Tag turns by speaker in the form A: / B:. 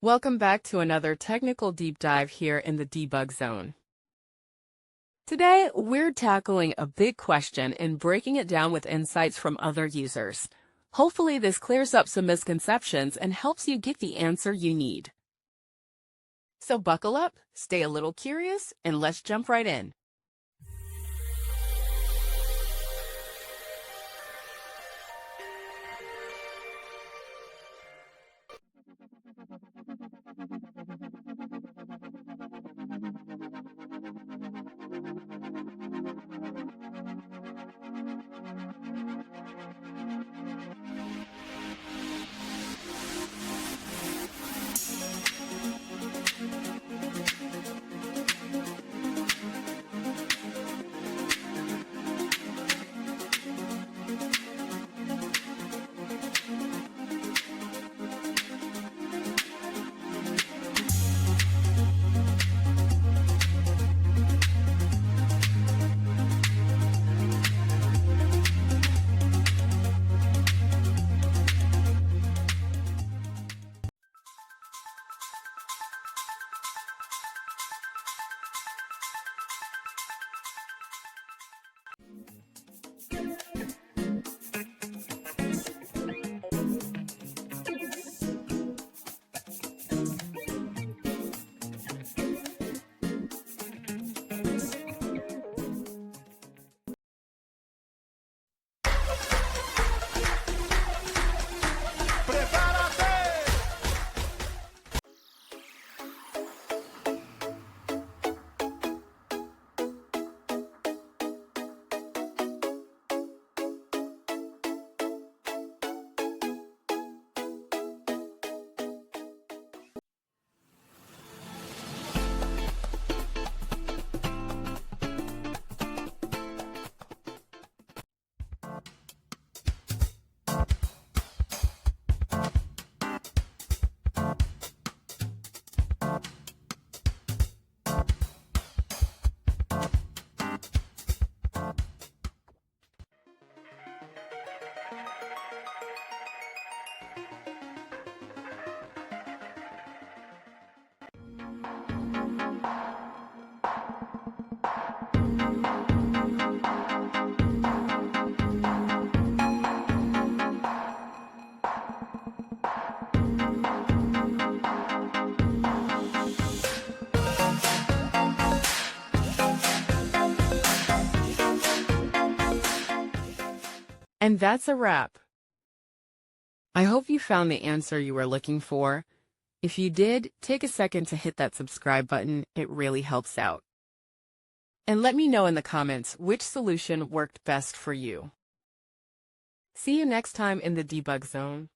A: Welcome back to another technical deep dive here in the debug zone. Today, we're tackling a big question and breaking it down with insights from other users. Hopefully, this clears up some misconceptions and helps you get the answer you need. So buckle up, stay a little curious, and let's jump right in. And that's a wrap. I hope you found the answer you were looking for. If you did, take a second to hit that subscribe button. It really helps out. And let me know in the comments which solution worked best for you. See you next time in the debug zone.